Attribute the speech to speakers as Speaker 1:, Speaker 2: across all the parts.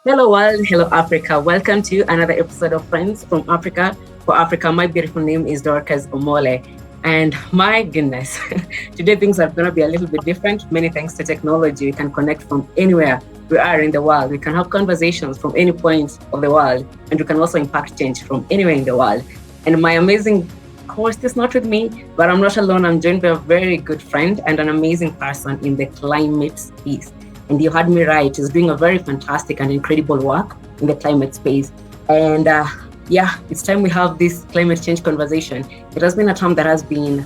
Speaker 1: Hello, world. Hello, Africa. Welcome to another episode of Friends from Africa for Africa. My beautiful name is Dorcas Omole. And my goodness, today things are going to be a little bit different. Many thanks to technology, we can connect from anywhere we are in the world. We can have conversations from any point of the world, and we can also impact change from anywhere in the world. And my amazing host is not with me, but I'm not alone. I'm joined by a very good friend and an amazing person in the climate space. And you heard me right, he's doing a very fantastic and incredible work in the climate space. And yeah, it's time we have this climate change conversation. It has been a term that has been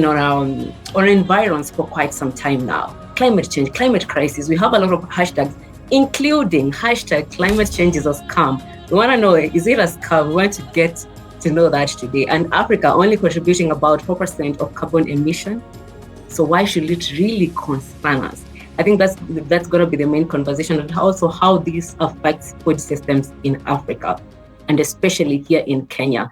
Speaker 1: on environs for quite some time now. Climate change, climate crisis. We have a lot of hashtags, including hashtag climate change is a scam. We want to know, is it a scam? We want to get to know that today. And Africa only contributing about 4% of carbon emission. So why should it really concern us? I think that's going to be the main conversation, and also how this affects food systems in Africa, and especially here in Kenya.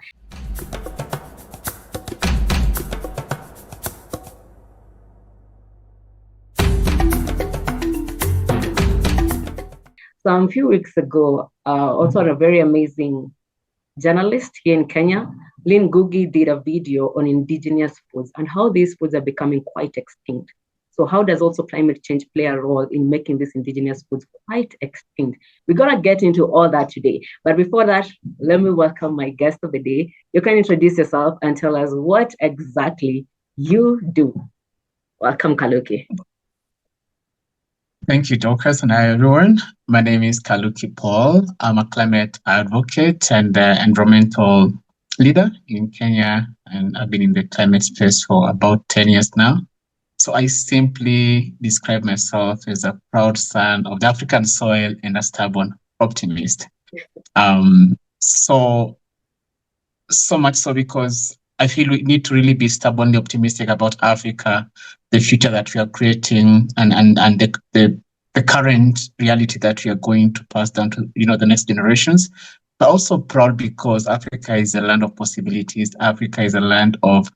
Speaker 1: So a few weeks ago, also a very amazing journalist here in Kenya, Lynn Gugi, did a video on indigenous foods and how these foods are becoming quite extinct. So how does also climate change play a role in making these indigenous foods quite extinct? We're going to get into all that today. But before that, let me welcome my guest of the day. You can introduce yourself and tell us what exactly you do. Welcome, Kaluki.
Speaker 2: Thank you, Dorcas, and hi, everyone. My name is Kaluki Paul. I'm a climate advocate and environmental leader in Kenya, and I've been in the climate space for about 10 years now. So I simply describe myself as a proud son of the African soil and a stubborn optimist. So much so because I feel we need to really be stubbornly optimistic about Africa, the future that we are creating, and the current reality that we are going to pass down to the next generations. But also proud because Africa is a land of possibilities. Africa is a land of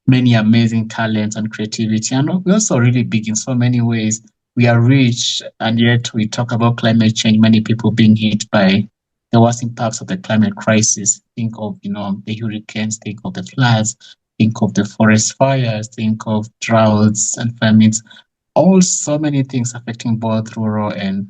Speaker 2: many amazing talents and creativity, and we're also really big in so many ways. We are rich, and yet we talk about climate change. Many people being hit by the worst impacts of the climate crisis. Think of, the hurricanes, think of the floods, think of the forest fires, think of droughts and famines, all so many things affecting both rural and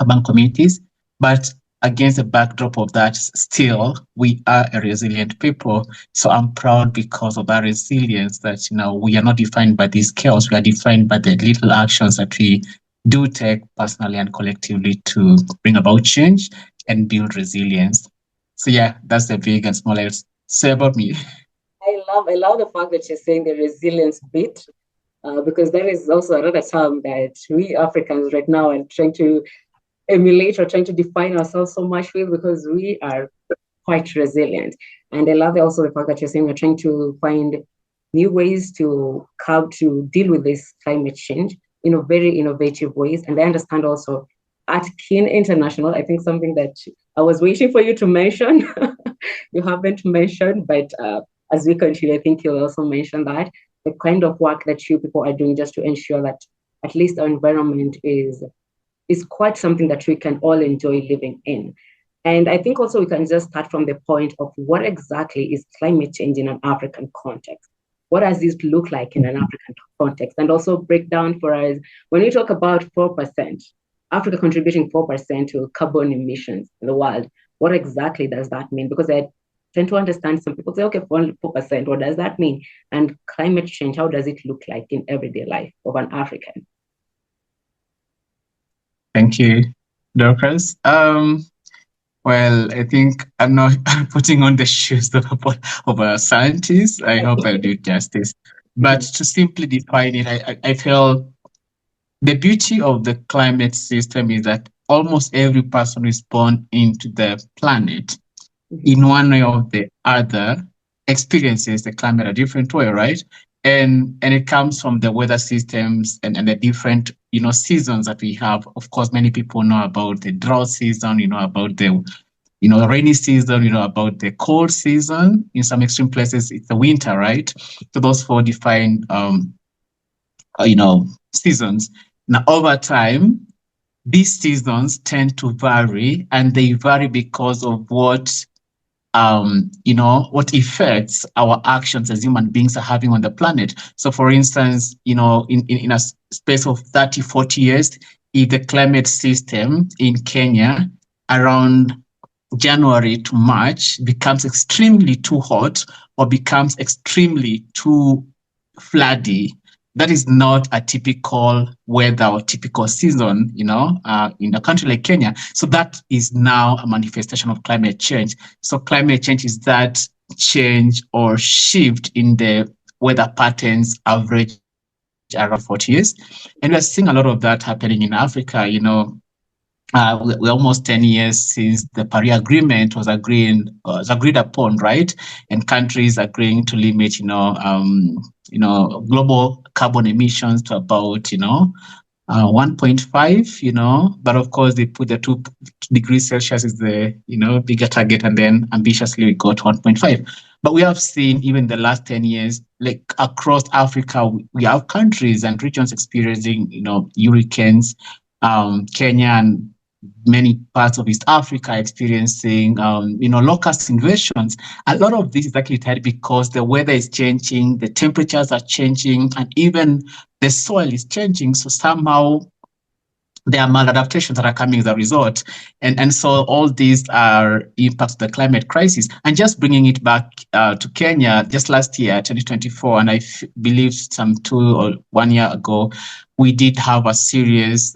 Speaker 2: urban communities. But against the backdrop of that, still, we are a resilient people. So I'm proud because of that resilience that, we are not defined by this chaos. We are defined by the little actions that we do take personally and collectively to bring about change and build resilience. So yeah, that's the big and small I say about me.
Speaker 1: I love the fact that you're saying the resilience bit, because that is also another term that we Africans right now are trying to emulate or trying to define ourselves so much with, because we are quite resilient. And I love also the fact that you're saying we're trying to find new ways to deal with this climate change in very innovative ways. And I understand also at Keen International, I think something that I was waiting for you to mention, you haven't mentioned, but as we continue, I think you'll also mention that the kind of work that you people are doing just to ensure that at least our environment is quite something that we can all enjoy living in. And I think also we can just start from the point of what exactly is climate change in an African context. What does this look like in an African context? And also break down for us, when we talk about 4%, Africa contributing 4% to carbon emissions in the world, what exactly does that mean? Because I tend to understand some people say, okay, 4%, what does that mean? And climate change, how does it look like in everyday life of an African?
Speaker 2: Thank you, Dorcas. Well, I think I'm not putting on the shoes of a scientist. I hope I do justice. But to simply define it, I feel the beauty of the climate system is that almost every person is born into the planet in one way or the other experiences the climate a different way, right? And it comes from the weather systems and the different seasons that we have. Of course, many people know about the drought season, about the rainy season, about the cold season. In some extreme places, it's the winter, right? So those four defined seasons. Now, over time, these seasons tend to vary, and they vary because of what what effects our actions as human beings are having on the planet. So for instance, in a space of 30, 40 years, if the climate system in Kenya around January to March becomes extremely too hot or becomes extremely too floody, that is not a typical weather or typical season, in a country like Kenya. So that is now a manifestation of climate change. So climate change is that change or shift in the weather patterns average around 40 years. And we're seeing a lot of that happening in Africa. We're almost 10 years since the Paris Agreement was agreed upon, right? And countries agreeing to limit, global carbon emissions to about, 1.5, but of course they put the 2 degrees Celsius is the, bigger target, and then ambitiously we got 1.5. But we have seen even the last 10 years, like across Africa, we have countries and regions experiencing, hurricanes, Kenya and many parts of East Africa experiencing, locust invasions. A lot of this is actually tied because the weather is changing, the temperatures are changing, and even the soil is changing. So somehow there are maladaptations that are coming as a result. And so all these are impacts of the climate crisis. And just bringing it back to Kenya, just last year, 2024, and I believe some 2 or 1 year ago, we did have a serious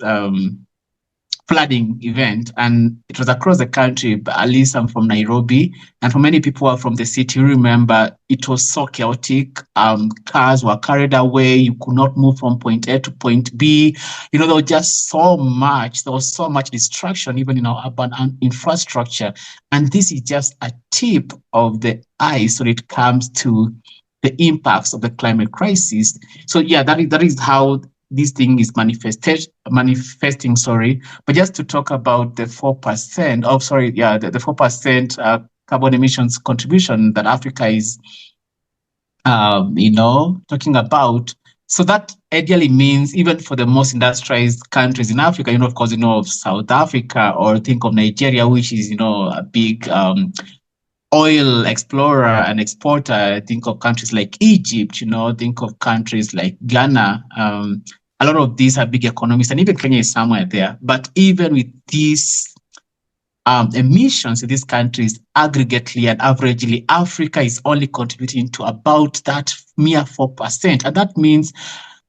Speaker 2: flooding event, and it was across the country. But at least I'm from Nairobi, and for many people who are from the city, remember it was so chaotic. Cars were carried away. You could not move from point A to point B. There was just so much. There was so much destruction, even in our urban infrastructure. And this is just a tip of the ice when it comes to the impacts of the climate crisis. So yeah, that is how this thing is manifesting, sorry. But just to talk about the 4%, the 4% carbon emissions contribution that Africa is, talking about. So that ideally means even for the most industrialized countries in Africa, of course, of South Africa, or think of Nigeria, which is, a big oil explorer and exporter. Think of countries like Egypt, think of countries like Ghana. A lot of these are big economies, and even Kenya is somewhere there. But even with these emissions in these countries, aggregately and averagely, Africa is only contributing to about that mere 4%. And that means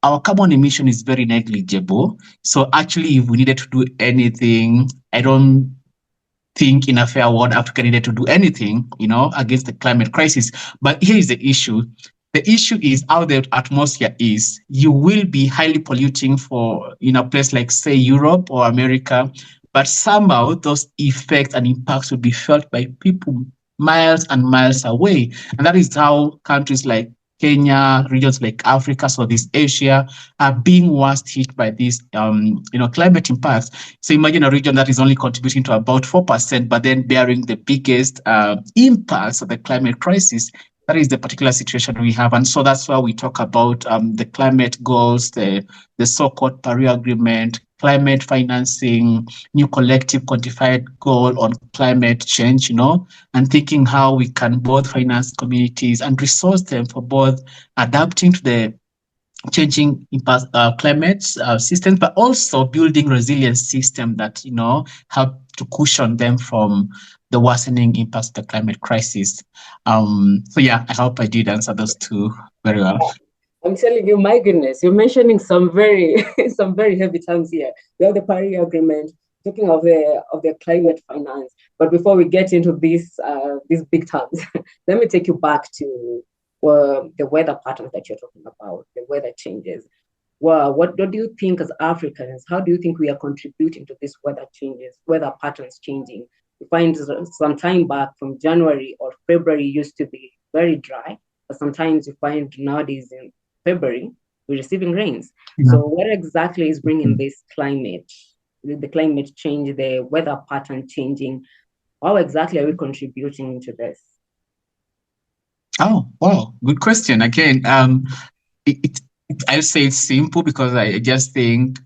Speaker 2: our carbon emission is very negligible. So actually, if we needed to do anything, I don't think in a fair world Africa needed to do anything, against the climate crisis. But here is the issue. The issue is how the atmosphere is. You will be highly polluting for in a place like, say, Europe or America, but somehow those effects and impacts will be felt by people miles and miles away. And that is how countries like Kenya, regions like Africa, Southeast Asia, are being worst hit by these, climate impacts. So imagine a region that is only contributing to about 4%, but then bearing the biggest impacts of the climate crisis. That is the particular situation we have. And so that's why we talk about the climate goals, the so-called Paris Agreement, climate financing, new collective quantified goal on climate change, and thinking how we can both finance communities and resource them for both adapting to the changing climate systems, but also building resilient systems that, help to cushion them from the worsening impacts of the climate crisis. So yeah, I hope I did answer those two very well.
Speaker 1: I'm telling you, my goodness, you're mentioning some very heavy terms here. We have the Paris Agreement, talking of the climate finance. But before we get into these big terms, let me take you back to the weather patterns that you're talking about, the weather changes. Well, what do you think as Africans? How do you think we are contributing to these weather changes, weather patterns changing? You find some time back from January or February used to be very dry, but sometimes you find nowadays in February we're receiving rains. Yeah. So what exactly is bringing this climate, the climate change, the weather pattern changing? How exactly are we contributing to this?
Speaker 2: Oh, wow, good question. Again, I'll say it's simple because I just think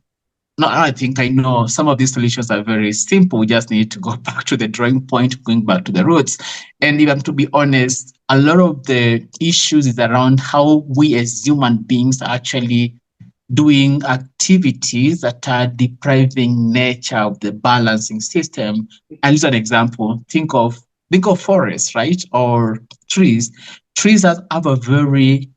Speaker 2: no, I think I know some of these solutions are very simple. We just need to go back to the drawing point, going back to the roots. And if I'm to be honest, a lot of the issues is around how we as human beings are actually doing activities that are depriving nature of the balancing system. I'll use an example. Think of forests, right? Or trees. Trees have a very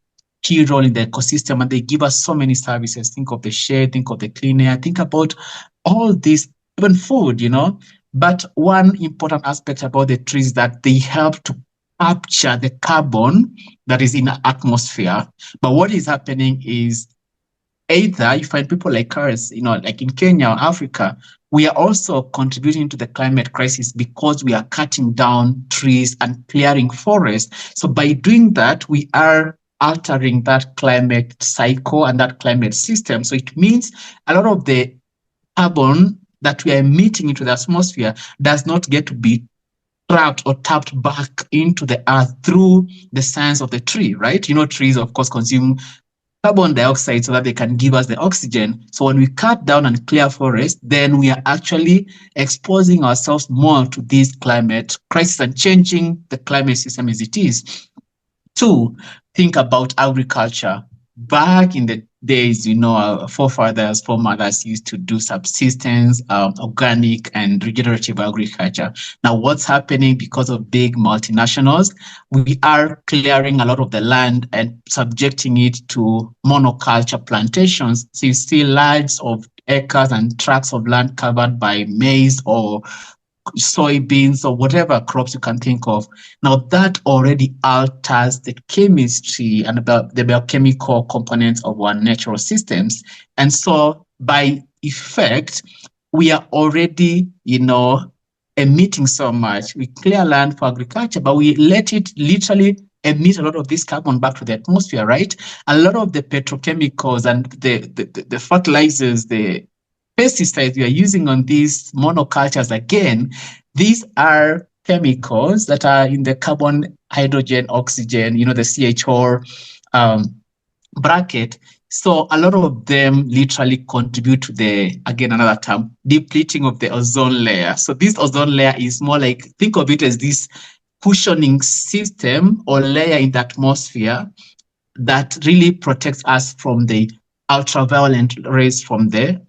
Speaker 2: key role in the ecosystem and they give us so many services. Think of the shade, think of the clean air, think about all this, even food. But one important aspect about the trees is that they help to capture the carbon that is in the atmosphere. But what is happening is either you find people like us, like in Kenya or Africa, we are also contributing to the climate crisis because we are cutting down trees and clearing forests. So by doing that, we are altering that climate cycle and that climate system. So it means a lot of the carbon that we are emitting into the atmosphere does not get to be trapped or tapped back into the earth through the science of the tree, right? Trees, of course, consume carbon dioxide so that they can give us the oxygen. So when we cut down and clear forest, then we are actually exposing ourselves more to this climate crisis and changing the climate system as it is. Two, think about agriculture. Back in the days, our foremothers used to do subsistence, organic and regenerative agriculture. Now, what's happening because of big multinationals? We are clearing a lot of the land and subjecting it to monoculture plantations. So you see large of acres and tracts of land covered by maize or soybeans or whatever crops you can think of. Now that already alters the chemistry and the biochemical components of our natural systems. And so by effect, we are already, emitting so much. We clear land for agriculture, but we let it literally emit a lot of this carbon back to the atmosphere, right? A lot of the petrochemicals and the fertilizers, the pesticides we are using on these monocultures, again, these are chemicals that are in the carbon, hydrogen, oxygen, the CH4 bracket. So a lot of them literally contribute to again, another term, depleting of the ozone layer. So this ozone layer is more like, think of it as this cushioning system or layer in the atmosphere that really protects us from the ultraviolet rays from the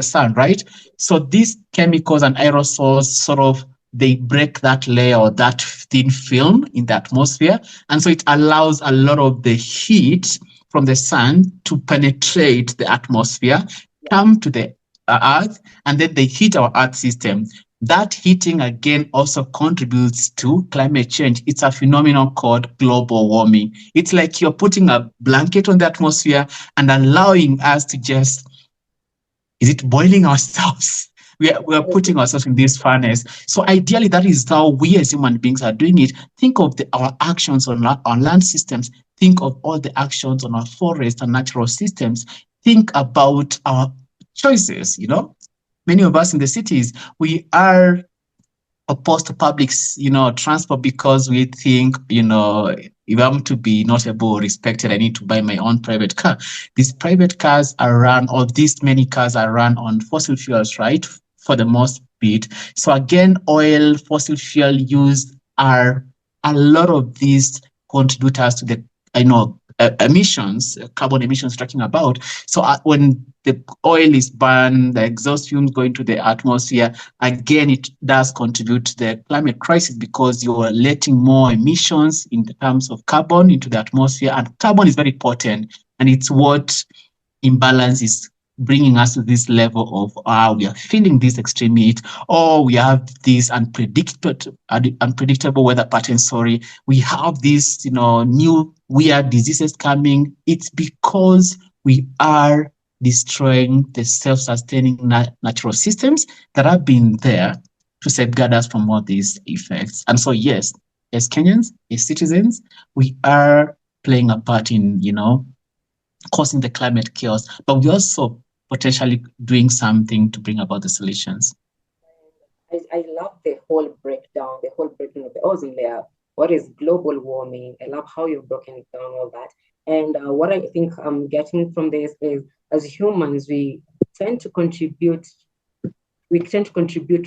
Speaker 2: sun, right? So these chemicals and aerosols sort of they break that layer or that thin film in the atmosphere, and so it allows a lot of the heat from the sun to penetrate the atmosphere, come to the earth, and then they hit our earth system. That heating again also contributes to climate change. It's a phenomenon called global warming. It's like you're putting a blanket on the atmosphere and allowing us to just, is it boiling ourselves? We are putting ourselves in this furnace. So ideally, that is how we as human beings are doing it. Think of our actions on land systems. Think of all the actions on our forest and natural systems. Think about our choices, Many of us in the cities, we are opposed to public, transport because we think, if I'm to be notable or respected, I need to buy my own private car. These private cars are run, or these many cars are run on fossil fuels, right? For the most bit. So again, oil, fossil fuel use are a lot of these contributors to the, emissions, carbon emissions talking about. So when the oil is burned, the exhaust fumes go into the atmosphere, again, it does contribute to the climate crisis because you're letting more emissions in terms of carbon into the atmosphere. And carbon is very potent, and it's what imbalance is bringing us to this level of we are feeling this extreme heat, or we have these unpredictable weather patterns. Sorry, we have these new weird diseases coming. It's because we are destroying the self-sustaining natural systems that have been there to safeguard us from all these effects. And so, yes, as Kenyans, as citizens, we are playing a part in causing the climate chaos, but we're also potentially doing something to bring about the solutions.
Speaker 1: I love the whole breakdown of the ozone layer. What is global warming? I love how you've broken it down, all that. And what I think I'm getting from this is, as humans, we tend to contribute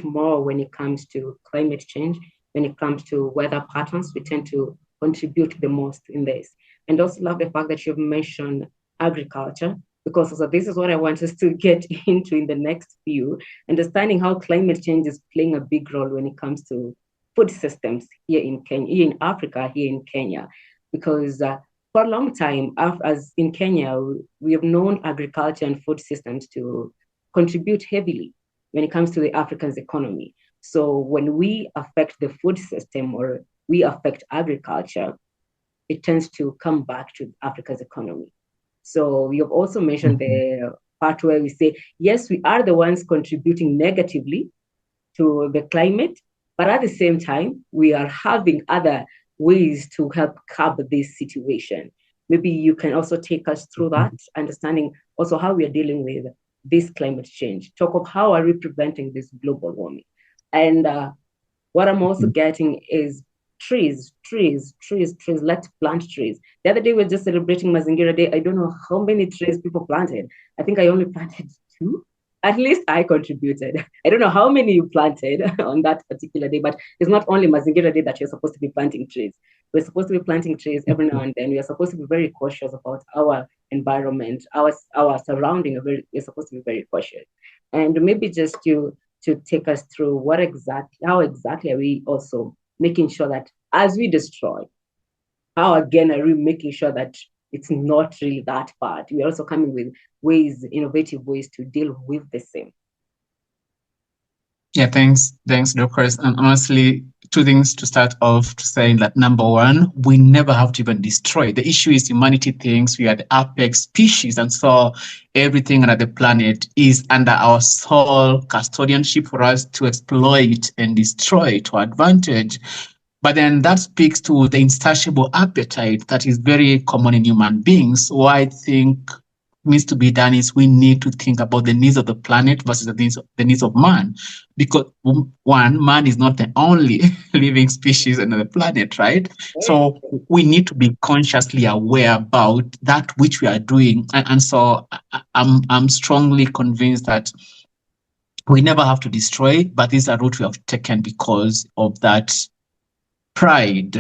Speaker 1: more when it comes to climate change, when it comes to weather patterns. We tend to contribute the most in this. And also love the fact that you've mentioned agriculture, because also this is what I want us to get into in the next few, understanding how climate change is playing a big role when it comes to food systems here in Kenya, here in Africa, here in Kenya, because for a long time, as in Kenya, we have known agriculture and food systems to contribute heavily when it comes to the African's economy. So when we affect the food system or we affect agriculture, it tends to come back to Africa's economy. So you've also mentioned the part where we say, yes, we are the ones contributing negatively to the climate, but at the same time, we are having other ways to help curb this situation. Maybe you can also take us through that, understanding also how we are dealing with this climate change. Talk of how are we preventing this global warming. And what I'm also getting is trees. Let's plant trees. The other day we were just celebrating Mazingira Day. I don't know how many trees people planted. I think I only planted 2. At least I contributed. I don't know how many you planted on that particular day, but it's not only Mazingira Day that you're supposed to be planting trees. We're supposed to be planting trees every now and then. We are supposed to be very cautious about our environment, our surrounding. We're supposed to be very cautious. And maybe just to take us through how exactly are we also making sure that as we destroy, how again are we making sure that it's not really that bad? We're also coming with innovative ways to deal with the same.
Speaker 2: Yeah, thanks, Dorcas. And honestly, 2 things to start off to say that number 1, we never have to even destroy. The issue is humanity thinks we are the apex species, and so everything on the planet is under our sole custodianship for us to exploit and destroy to our advantage. But then that speaks to the insatiable appetite that is very common in human beings. So I think needs to be done is we need to think about the needs of the planet versus the needs of man, because one, man is not the only living species on the planet, right? So we need to be consciously aware about that which we are doing, and so I'm strongly convinced that we never have to destroy, but this is a route we have taken because of that pride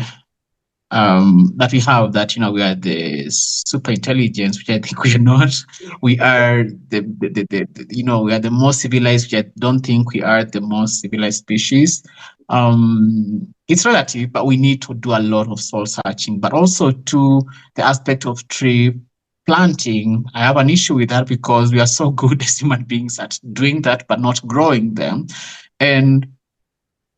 Speaker 2: that we have, that we are the super intelligence, which I think we are not. We are we are the most civilized, which I don't think we are the most civilized species. It's relative, but we need to do a lot of soul searching. But also to the aspect of tree planting, I have an issue with that because we are so good as human beings at doing that, but not growing them. And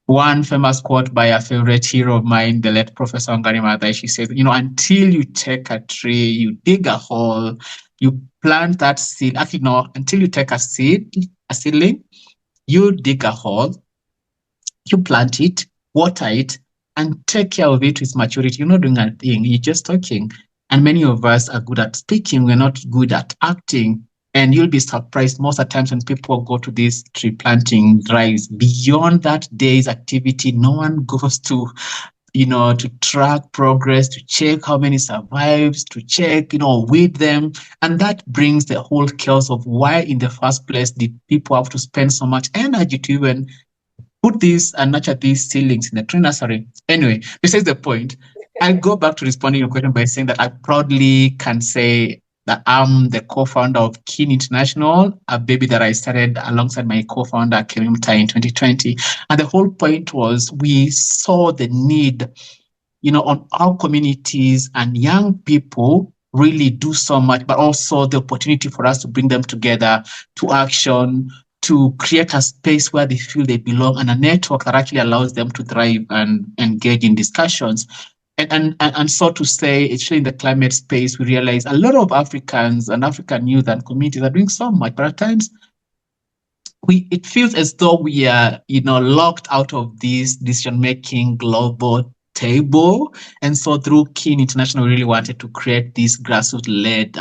Speaker 2: one famous quote by a favorite hero of mine, the late Professor Wangari Maathai, she said, until you take a tree, you dig a hole, you plant that seed. Actually, no, until you take a seedling, you dig a hole, you plant it, water it, and take care of it with maturity. You're not doing a thing, you're just talking. And many of us are good at speaking, we're not good at acting. And you'll be surprised most of the times when people go to these tree planting drives, beyond that day's activity, no one goes to, to track progress, to check how many survives, to check, weed them. And that brings the whole chaos of why in the first place did people have to spend so much energy to even put these and nurture these seedlings in the tree nursery. Anyway, besides the point, I'll go back to responding to your question by saying that I proudly can say that I'm the co-founder of Keen International, a baby that I started alongside my co-founder, Kevin Mutai, in 2020. And the whole point was we saw the need, on our communities and young people really do so much, but also the opportunity for us to bring them together to action, to create a space where they feel they belong, and a network that actually allows them to thrive and engage in discussions. And so to say, actually in the climate space, we realize a lot of Africans and African youth and communities are doing so much, but at times it feels as though we are, locked out of this decision-making global table. And so through Keen International, we really wanted to create this grassroots-led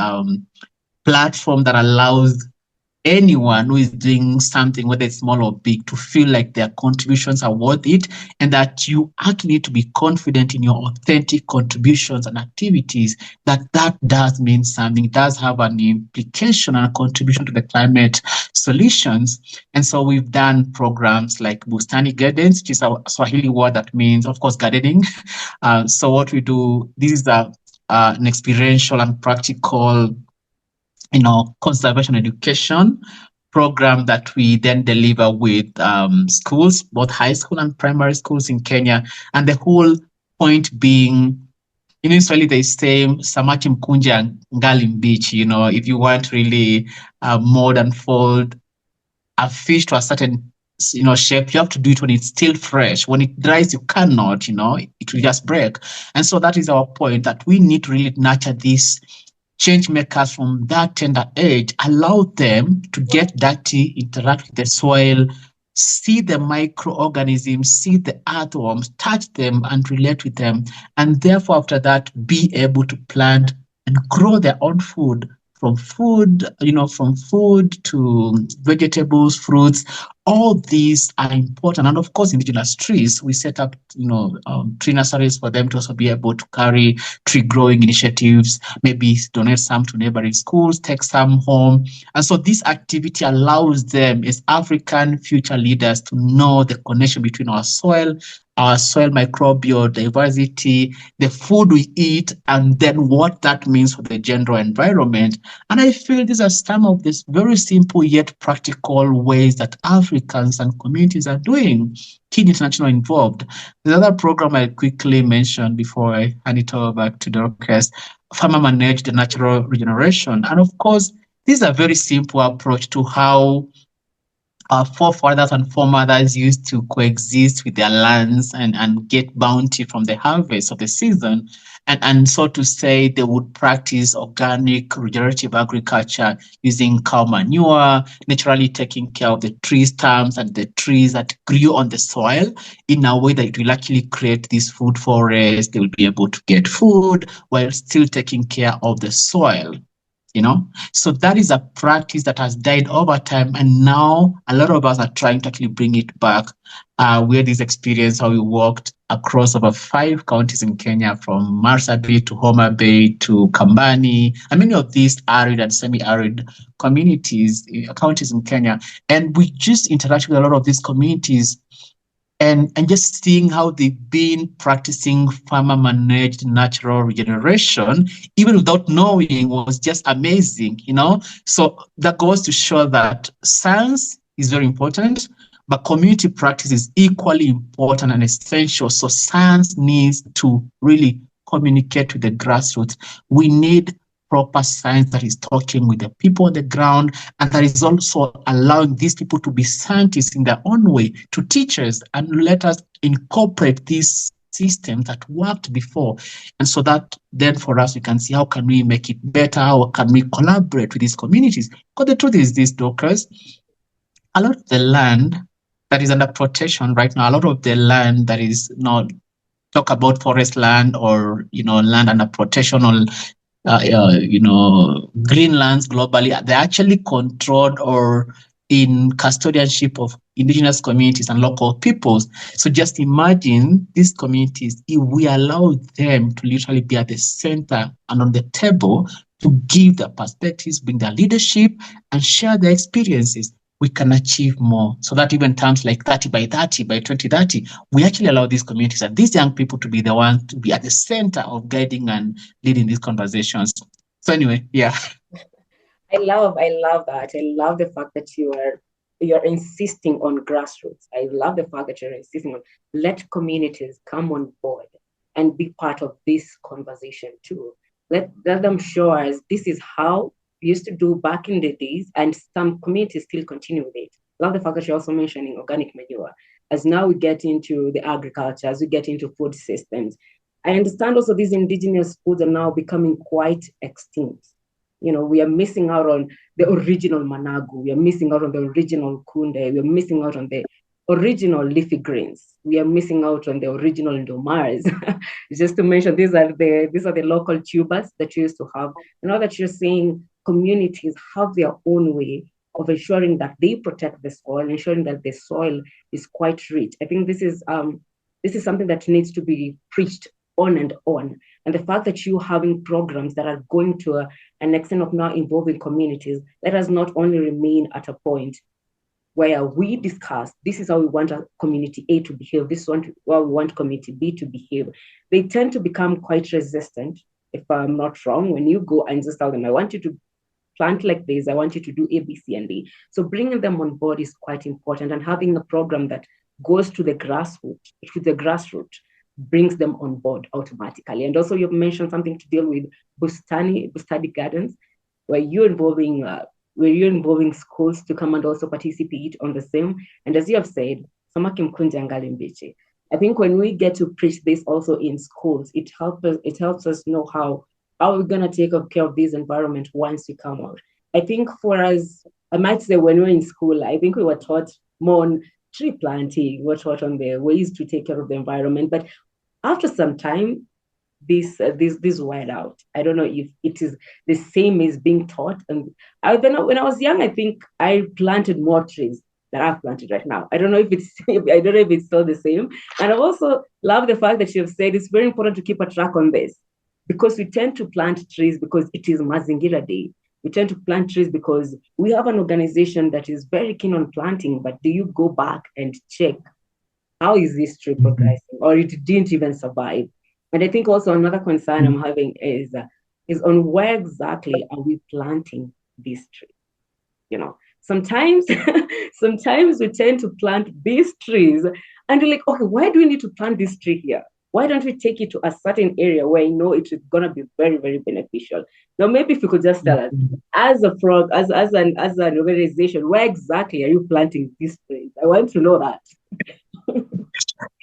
Speaker 2: platform that allows anyone who is doing something, whether it's small or big, to feel like their contributions are worth it, and that you actually need to be confident in your authentic contributions and activities, that does mean something, it does have an implication and a contribution to the climate solutions. And so we've done programs like Bustani Gardens, which is a Swahili word that means, of course, gardening. So what we do, this is an experiential and practical, conservation education program that we then deliver with schools, both high school and primary schools in Kenya. And the whole point being, in Swahili, they say samaki mkunja ngali mbichi. If you want really mold and fold a fish to a certain shape, you have to do it when it's still fresh. When it dries, you cannot, it will just break. And so that is our point, that we need to really nurture these change makers from that tender age, allow them to get dirty, interact with the soil, see the microorganisms, see the earthworms, touch them and relate with them. And therefore, after that, be able to plant and grow their own food, from food to vegetables, fruits. All these are important. And of course, indigenous trees, we set up, tree nurseries for them to also be able to carry tree growing initiatives, maybe donate some to neighboring schools, take some home. And so this activity allows them as African future leaders to know the connection between our soil microbial diversity, the food we eat, and then what that means for the general environment. And I feel these are some of these very simple yet practical ways that Africans and communities are doing. Keen International involved. The other program I quickly mentioned before I hand it over back to Dorcas, Farmer Managed Natural Regeneration. And of course, this is a very simple approach to how our forefathers and foremothers used to coexist with their lands and get bounty from the harvest of the season. And so to say, they would practice organic regenerative agriculture using cow manure, naturally taking care of the tree stumps and the trees that grew on the soil in a way that it will actually create this food forest. They will be able to get food while still taking care of the soil. So that is a practice that has died over time, and now a lot of us are trying to actually bring it back. We had this experience how we walked across over 5 counties in Kenya, from Marsabit to Homa Bay to Kambani, and many of these arid and semi-arid counties in Kenya. And we just interact with a lot of these communities, and just seeing how they've been practicing farmer-managed natural regeneration, even without knowing, was just amazing, So that goes to show that science is very important, but community practice is equally important and essential. So science needs to really communicate with the grassroots. We need proper science that is talking with the people on the ground, and that is also allowing these people to be scientists in their own way, to teachers, and let us incorporate these systems that worked before. And so that then for us, we can see how can we make it better, how can we collaborate with these communities. Because the truth is this, Dorcas, a lot of the land that is under protection right now, a lot of the land that is not, talk about forest land or, land under protection, or green lands globally, they're actually controlled or in custodianship of indigenous communities and local peoples. So just imagine these communities, if we allow them to literally be at the center and on the table to give their perspectives, bring their leadership, and share their experiences, we can achieve more. So that even terms like 30 by 30 by 2030, we actually allow these communities and these young people to be the ones to be at the center of guiding and leading these conversations. So anyway, yeah.
Speaker 1: I love that. I love the fact that you're insisting on grassroots. I love the fact that you're insisting on let communities come on board and be part of this conversation too. Let them show us this is how we used to do back in the days, and some communities still continue with it. Love the fact that you're also mentioning organic manure. As now we get into the agriculture, as we get into food systems, I understand also these indigenous foods are now becoming quite extinct. We are missing out on the original managu. We are missing out on the original kunde. We are missing out on the original leafy greens. We are missing out on the original ndomars. Just to mention, these are the local tubers that you used to have. Now that you're saying communities have their own way of ensuring that they protect the soil, ensuring that the soil is quite rich. I think this is something that needs to be preached on and on. And the fact that you having programs that are going to an extent of now involving communities, let us not only remain at a point where we discuss this is how we want a community A to behave, this is how we want community B to behave. They tend to become quite resistant, if I'm not wrong, when you go and just tell them, I want you to plant like this, I want you to do A, B, C, and D. So bringing them on board is quite important, and having a program that goes to the grassroots, brings them on board automatically. And also, you've mentioned something to deal with Bustani gardens, where you're involving schools to come and also participate on the same. And as you have said, samaki mkunje angali mbichi. I think when we get to preach this also in schools, it helps us know how we're gonna take care of this environment once we come out. I think for us, I might say when we were in school, I think we were taught more on tree planting, we were taught on the ways to take care of the environment. But after some time, this wired out. I don't know if it is the same as being taught. And when I was young, I think I planted more trees that I've planted right now. I don't know if it's still the same. And I also love the fact that you've said it's very important to keep a track on this, because we tend to plant trees because it is Mazingira Day. We tend to plant trees because we have an organization that is very keen on planting, but do you go back and check how is this tree progressing, or it didn't even survive? And I think also another concern I'm having is on where exactly are we planting these trees? You know, sometimes we tend to plant these trees and you're like, okay, why do we need to plant this tree here? Why don't we take it to a certain area where you know it's gonna be very, very beneficial? Now, maybe if you could just tell us, as an organization, where exactly are you planting these trees? I want to know that.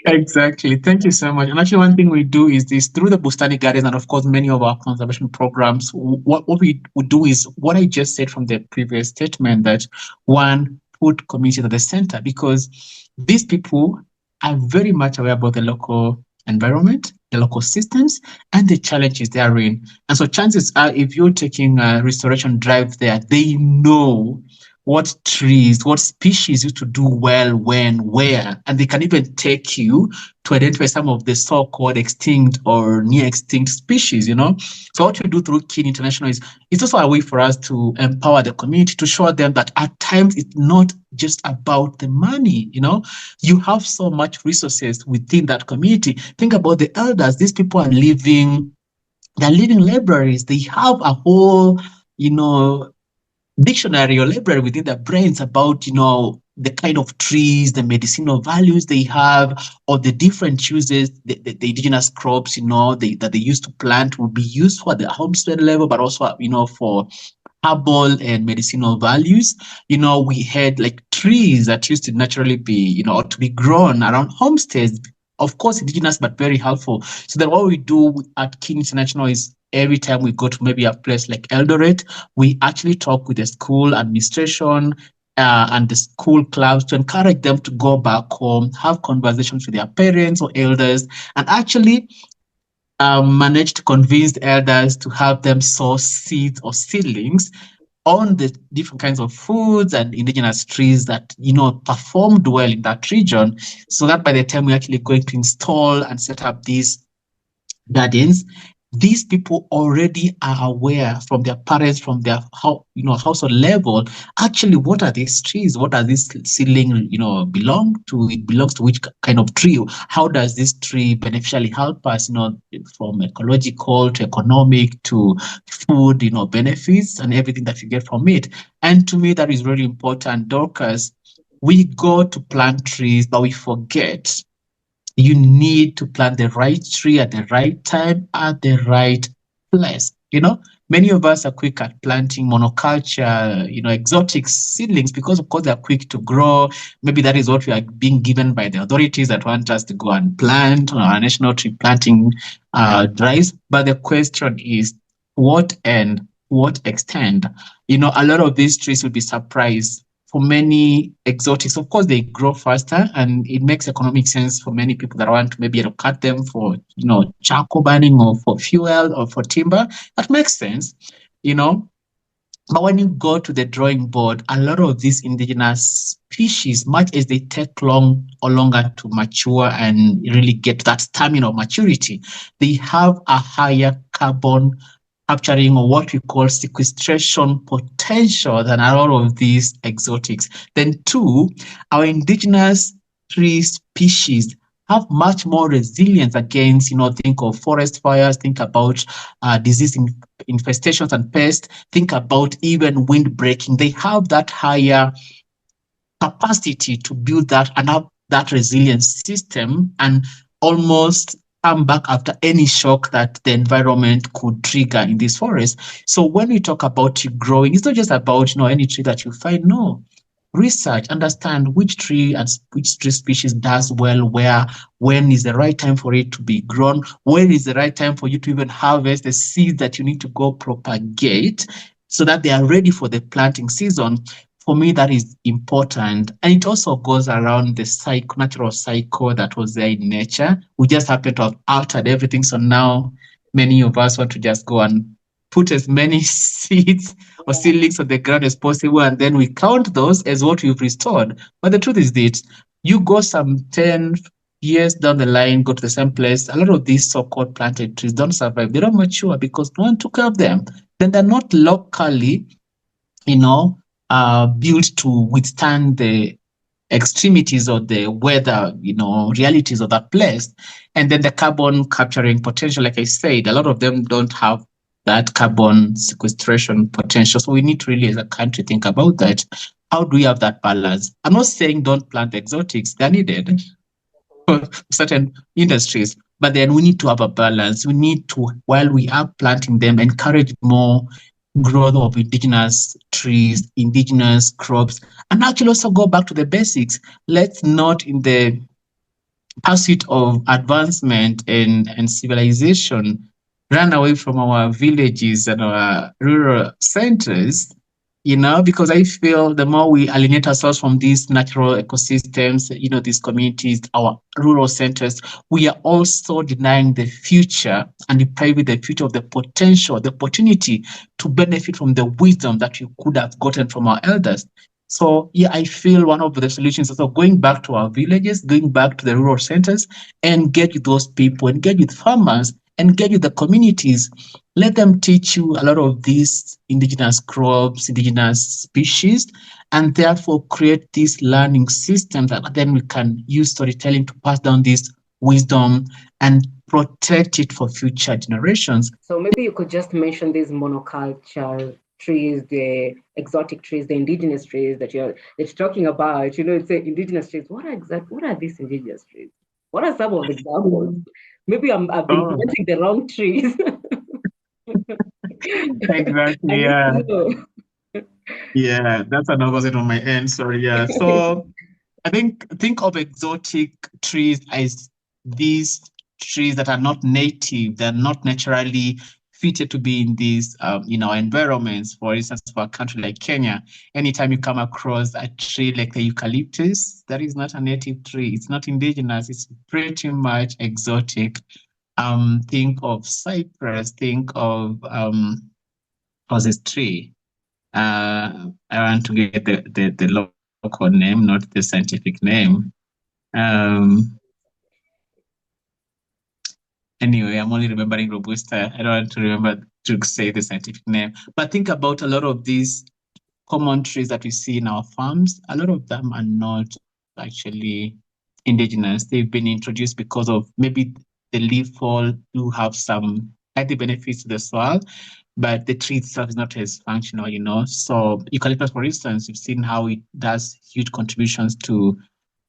Speaker 2: Exactly. Thank you so much. And actually, one thing we do is this through the Bustani Gardens and, of course, many of our conservation programs. What we would do is what I just said from the previous statement, that one, put community at the center, because these people are very much aware about the local environment, the local systems, and the challenges they are in. And so chances are, if you're taking a restoration drive there, they know what trees, what species used to do well when, where, and they can even take you to identify some of the so-called extinct or near extinct species, you know. So what we do through Kin International is it's also a way for us to empower the community, to show them that at times it's not just about the money, you know. You have so much resources within that community. Think about the elders. These people are they're living libraries. They have a whole, you know, dictionary or library within their brains about, you know, the kind of trees, the medicinal values they have, or the different uses, the indigenous crops, you know, that they used to plant will be used for the homestead level, but also, you know, for herbal and medicinal values. You know, we had like trees that used to naturally be, you know, or to be grown around homesteads, of course, indigenous, but very helpful. So then what we do at King International is every time we go to maybe a place like Eldoret, we actually talk with the school administration and the school clubs to encourage them to go back home, have conversations with their parents or elders, and actually manage to convince the elders to have them sow seeds or seedlings on the different kinds of foods and indigenous trees that, you know, performed well in that region, so that by the time we're actually going to install and set up these gardens, these people already are aware from their parents, from their household level, actually what are these trees, what does this seedling, you know, belong to, it belongs to which kind of tree, how does this tree beneficially help us, you know, from ecological to economic to food, you know, benefits and everything that you get from it. And to me that is very important, Dorcas. We go to plant trees but we forget you need to plant the right tree at the right time at the right place. You know, many of us are quick at planting monoculture, you know, exotic seedlings because, of course, they're quick to grow. Maybe that is what we are being given by the authorities that want us to go and plant on our national tree planting drives. But the question is, what end? What extent? You know, a lot of these trees will be surprised for many exotics. Of course, they grow faster and it makes economic sense for many people that want to maybe cut them for, you know, charcoal burning or for fuel or for timber. That makes sense, you know. But when you go to the drawing board, a lot of these indigenous species, much as they take long or longer to mature and really get that stamina of maturity, they have a higher carbon capturing or what we call sequestration potential than a lot of these exotics. Then two, our indigenous tree species have much more resilience against, think of forest fires, think about disease infestations and pests, think about even wind breaking. They have that higher capacity to build that and have that resilience system and almost come back after any shock that the environment could trigger in this forest. So when we talk about growing, it's not just about any tree that you find. No, research, understand which tree and which tree species does well where, when is the right time for it to be grown, when is the right time for you to even harvest the seeds that you need to go propagate so that they are ready for the planting season. For me, that is important. And it also goes around the natural cycle that was there in nature. We just happen to have altered everything. So now many of us want to just go and put as many seeds or seedlings on the ground as possible. And then we count those as what we've restored. But the truth is that you go some 10 years down the line, go to the same place, a lot of these so-called planted trees don't survive. They don't mature because no one took care of them. Then they're not locally built to withstand the extremities of the weather, realities of that place. And then the carbon capturing potential, like I said, a lot of them don't have that carbon sequestration potential. So we need to really, as a country, think about that. How do we have that balance? I'm not saying don't plant exotics, they're needed for certain industries, but then we need to have a balance. We need to, while we are planting them, encourage more growth of indigenous trees, indigenous crops, and actually also go back to the basics. Let's not, in the pursuit of advancement and civilization, run away from our villages and our rural centers, because I feel the more we alienate ourselves from these natural ecosystems, these communities, our rural centers, we are also denying the future and depriving the future of the potential, the opportunity to benefit from the wisdom that you could have gotten from our elders. So, yeah, I feel one of the solutions is also going back to our villages, going back to the rural centers, and engage with those people, engage with farmers, engage with the communities. Let them teach you a lot of these indigenous crops, indigenous species, and therefore create this learning system that then we can use storytelling to pass down this wisdom and protect it for future generations.
Speaker 1: So maybe you could just mention these monoculture trees, the exotic trees, the indigenous trees that you're talking about. It's indigenous trees. What are these indigenous trees? What are some of the examples? Maybe I've been planting the wrong trees.
Speaker 2: Exactly. Yeah. Yeah, that's an opposite on my end. Sorry. Yeah. So I think of exotic trees as these trees that are not native, they're not naturally fitted to be in these environments. For instance, for a country like Kenya, anytime you come across a tree like the eucalyptus, that is not a native tree. It's not indigenous. It's pretty much exotic. Think of cypress. Think of what's this tree? I want to get the local name, not the scientific name. Anyway, I'm only remembering Robusta. I don't want to remember to say the scientific name. But think about a lot of these common trees that we see in our farms. A lot of them are not actually indigenous. They've been introduced because of maybe the leaf fall do have some healthy benefits to the soil, but the tree itself is not as functional. So eucalyptus, for instance, you've seen how it does huge contributions to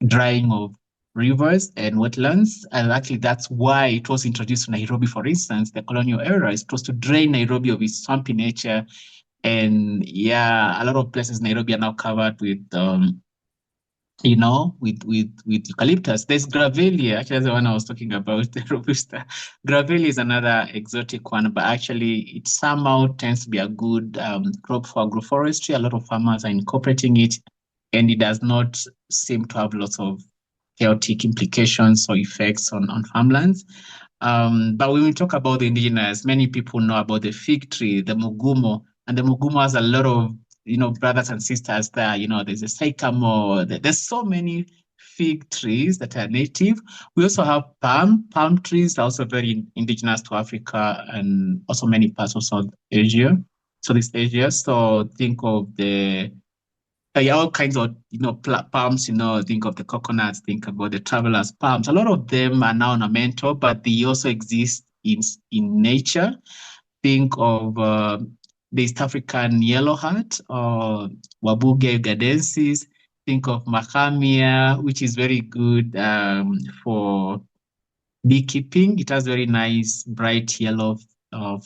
Speaker 2: drying of rivers and wetlands. And actually, that's why it was introduced to Nairobi, for instance, the colonial era. It was to drain Nairobi of its swampy nature. And yeah, a lot of places in Nairobi are now covered with with eucalyptus. There's Gravelia, actually that's the one I was talking about, the Robusta. Gravelia is another exotic one, but actually it somehow tends to be a good crop for agroforestry. A lot of farmers are incorporating it, and it does not seem to have lots of chaotic implications or effects on farmlands. But when we talk about the indigenous, many people know about the fig tree, the mugumo. And the Mugumo has a lot of, brothers and sisters there. There's a sycamore. There's so many fig trees that are native. We also have palm trees, are also very indigenous to Africa and also many parts of South Asia, Southeast Asia. So think of all kinds of, palms, think of the coconuts, think about the travelers palms. A lot of them are now ornamental, but they also exist in nature. Think of the East African yellow hat or Wabuge ugadensis. Think of macamia, which is very good for beekeeping. It has very nice bright yellow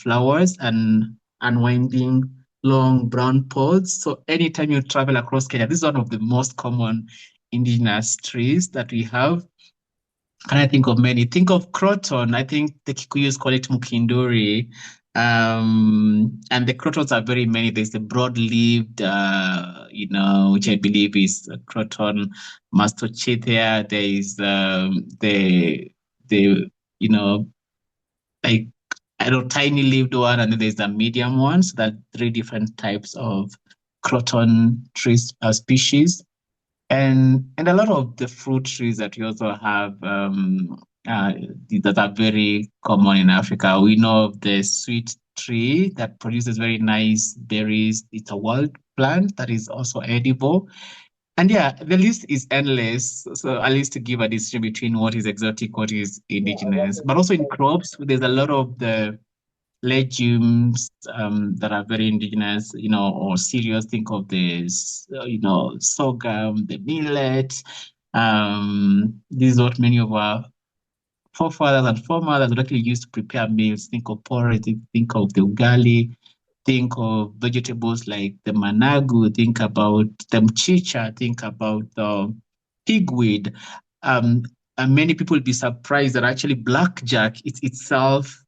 Speaker 2: flowers and unwinding long brown pods. So anytime you travel across Kenya, this is one of the most common indigenous trees that we have. And I think of many. Think of croton. I think the Kikuyus call it mukinduri. And the crotons are very many. There's the broad-leaved, which I believe is croton mastocythia. There is the like I don't tiny leaved one, and then there's the medium one. So that three different types of croton trees species, and a lot of the fruit trees that we also have that are very common in Africa. We know of the sweet tree that produces very nice berries. It's a wild plant that is also edible. And yeah, the list is endless. So at least to give a distinction between what is exotic, what is
Speaker 1: Yeah, what
Speaker 2: indigenous.
Speaker 1: is
Speaker 2: But also in crops, there's a lot of the legumes that are very indigenous, or cereals. Think of this, sorghum, the millet. This is what many of our forefathers and foremothers would actually used to prepare meals. Think of porridge, think of the ugali, think of vegetables like the managu, think about the mchicha, think about the pigweed. Um, and many people will be surprised that actually blackjack is itself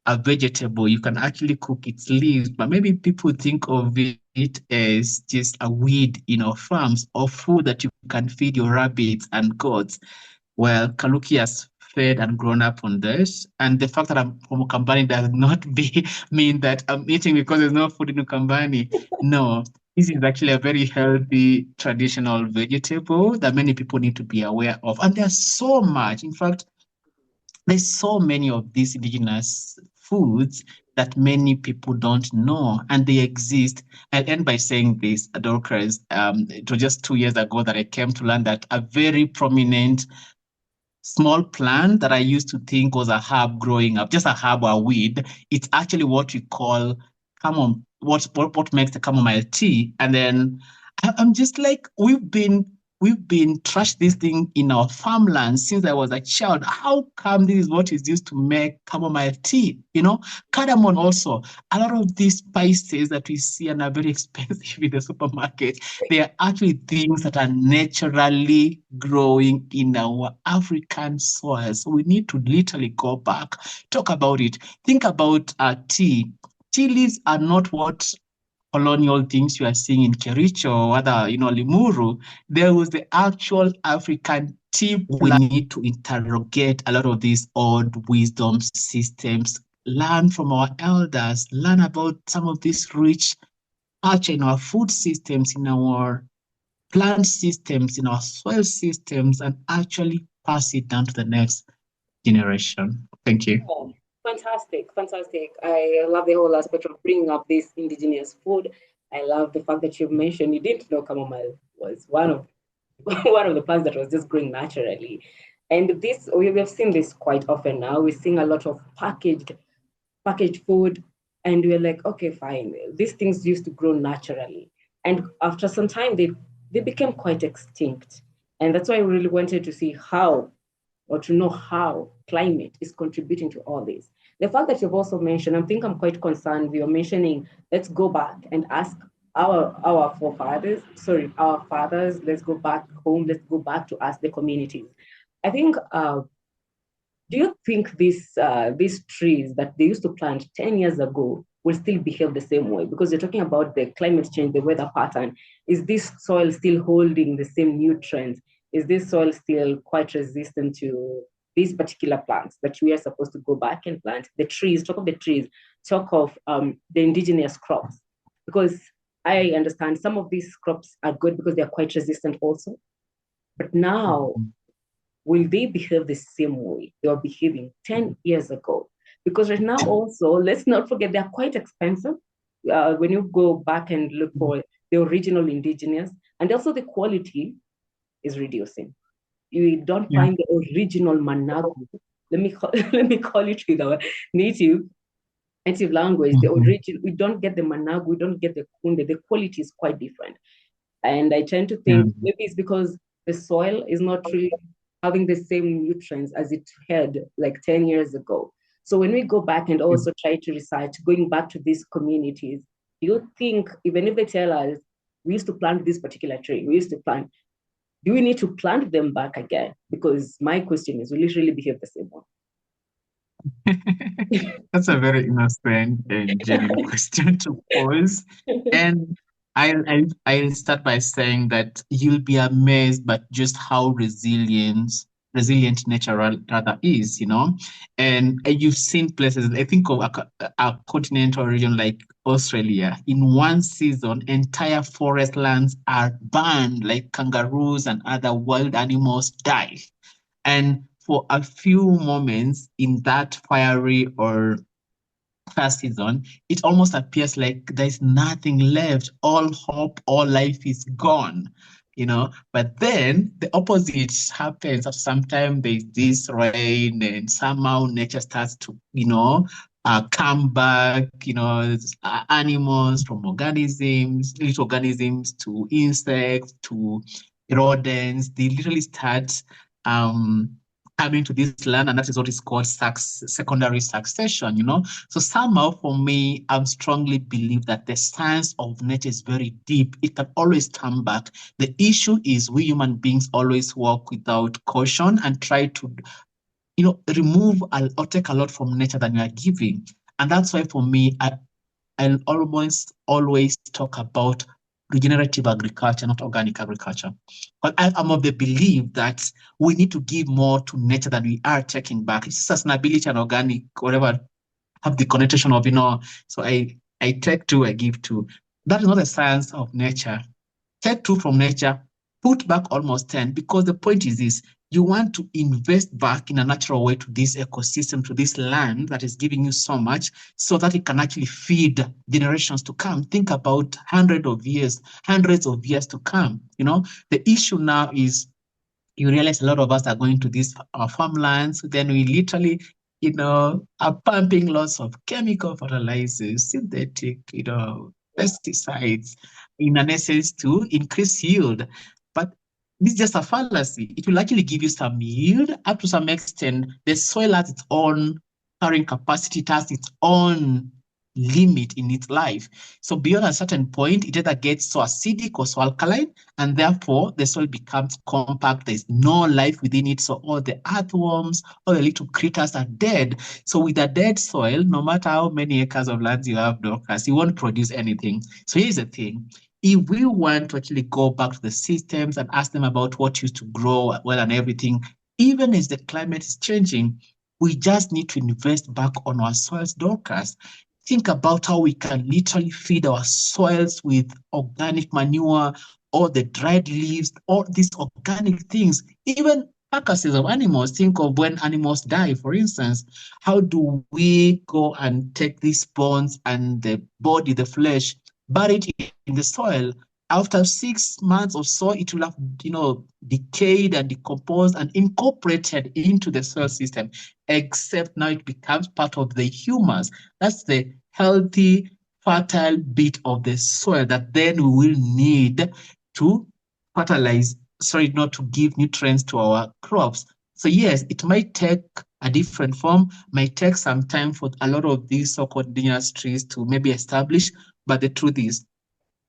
Speaker 2: a vegetable. You can actually cook its leaves, but maybe people think of it as just a weed in our farms or food that you can feed your rabbits and goats. Well, Kaluki has fed and grown up on this. And the fact that I'm from Ukambani does not mean that I'm eating because there's no food in Ukambani. No, this is actually a very healthy traditional vegetable that many people need to be aware of. And there's so much. In fact, there's so many of these indigenous foods that many people don't know, and they exist. I'll end by saying this, Dorcas. It was just 2 years ago that I came to learn that a very prominent small plant that I used to think was a herb growing up, just a herb or a weed, it's actually what we call what makes the chamomile tea. And then I'm just like, we've been trash this thing in our farmland since I was a child. How come this is what is used to make chamomile tea? Cardamom also. A lot of these spices that we see and are very expensive in the supermarket, they are actually things that are naturally growing in our African soil. So we need to literally go back, talk about it. Think about tea. Tea leaves are not what colonial things you are seeing in Kericho or other, Limuru. There was the actual African tea. We need to interrogate a lot of these old wisdom systems, learn from our elders, learn about some of this rich culture in our food systems, in our plant systems, in our soil systems, and actually pass it down to the next generation. Thank you.
Speaker 1: Oh, fantastic, fantastic. I love the whole aspect of bringing up this indigenous food. I love the fact that you mentioned you didn't know chamomile was one of one of the plants that was just growing naturally. And this we have seen this quite often now. We're seeing a lot of packaged food, and we're like, okay, fine. These things used to grow naturally, and after some time, they became quite extinct. And that's why I really wanted to see how or to know how climate is contributing to all this. The fact that you've also mentioned, I think I'm quite concerned. You're mentioning, let's go back and ask our forefathers, sorry, our fathers, let's go back home, let's go back to ask the communities. I think, do you think these trees that they used to plant 10 years ago will still behave the same way? Because you're talking about the climate change, the weather pattern. Is this soil still holding the same nutrients? Is this soil still quite resistant to these particular plants that we are supposed to go back and plant? The trees, talk of the trees, talk of the indigenous crops. because I understand some of these crops are good because they're quite resistant also. But now,
Speaker 2: Mhm.
Speaker 1: will they behave the same way they were behaving 10 years ago? Because right now, also, let's not forget they're quite expensive. When you go back and look for the original indigenous, and also the quality is reducing. You don't
Speaker 2: Yeah.
Speaker 1: find the original managu. Let me call it with our native native language. The
Speaker 2: Mhm.
Speaker 1: origin, we don't get the managu, we don't get the kunde. The quality is quite different. And I tend to
Speaker 2: Yeah.
Speaker 1: think maybe it's because the soil is not really having the same nutrients as it had like 10 years ago. So when we go back and also try to research, going back to these communities, do you think, even if they tell us, we used to plant this particular tree, we used to plant, do we need to plant them back again? Because my question is, will it really behave the same
Speaker 2: That's a very innocent and genuine question to pose.
Speaker 1: way?
Speaker 2: And I'll start by saying that you'll be amazed by just how resilient nature rather is, you know. And you've seen places, I think of a continental region like Australia. In one season, entire forest lands are burned, like kangaroos and other wild animals die. And for a few moments in that fiery or first season, it almost appears like there's nothing left. All hope, all life is gone, you know. But then the opposite happens. After some time, there's this rain, and somehow nature starts to, come back, animals from organisms, little organisms to insects to rodents. They literally start um, coming to this land, and that is what is called secondary succession, you know. So somehow for me, I strongly believe that the science of nature is very deep. It can always come back. The issue is we human beings always walk without caution and try to, remove or take a lot from nature than we are giving. And that's why for me, I'll almost always talk about regenerative agriculture, not organic agriculture. But I'm of the belief that we need to give more to nature than we are taking back. It's sustainability and organic, whatever have the connotation of, so I take two, I give two. That is not a science of nature. Take two from nature, put back almost 10, because the point is this: you want to invest back in a natural way to this ecosystem, to this land that is giving you so much, so that it can actually feed generations to come. Think about hundreds of years to come. The issue now is you realize a lot of us are going to these farmlands, then we literally, are pumping lots of chemical fertilizers, synthetic, pesticides, in an essence to increase yield. But this is just a fallacy. It will actually give you some yield up to some extent. The soil has its own carrying capacity, it has its own limit in its life. So beyond a certain point, it either gets so acidic or so alkaline, and therefore the soil becomes compact. There's no life within it. So all the earthworms, all the little critters are dead. So with a dead soil, no matter how many acres of land you have, Dorcas, you won't produce anything. So here's the thing. If we want to actually go back to the systems and ask them about what used to grow well and everything, even as the climate is changing, we just need to invest back on our soils, Dorcas. Think about how we can literally feed our soils with organic manure, all the dried leaves, all these organic things, even carcasses of animals. Think of when animals die, for instance. How do we go and take these bones and the body, the flesh, bury it in the soil? After 6 months or so, it will have, decayed and decomposed and incorporated into the soil system, except now it becomes part of the humus. That's the healthy, fertile bit of the soil that then we will need to fertilize, sorry, not to give nutrients to our crops. So yes, it might take a different form, might take some time for a lot of these so-called indigenous trees to maybe establish, but the truth is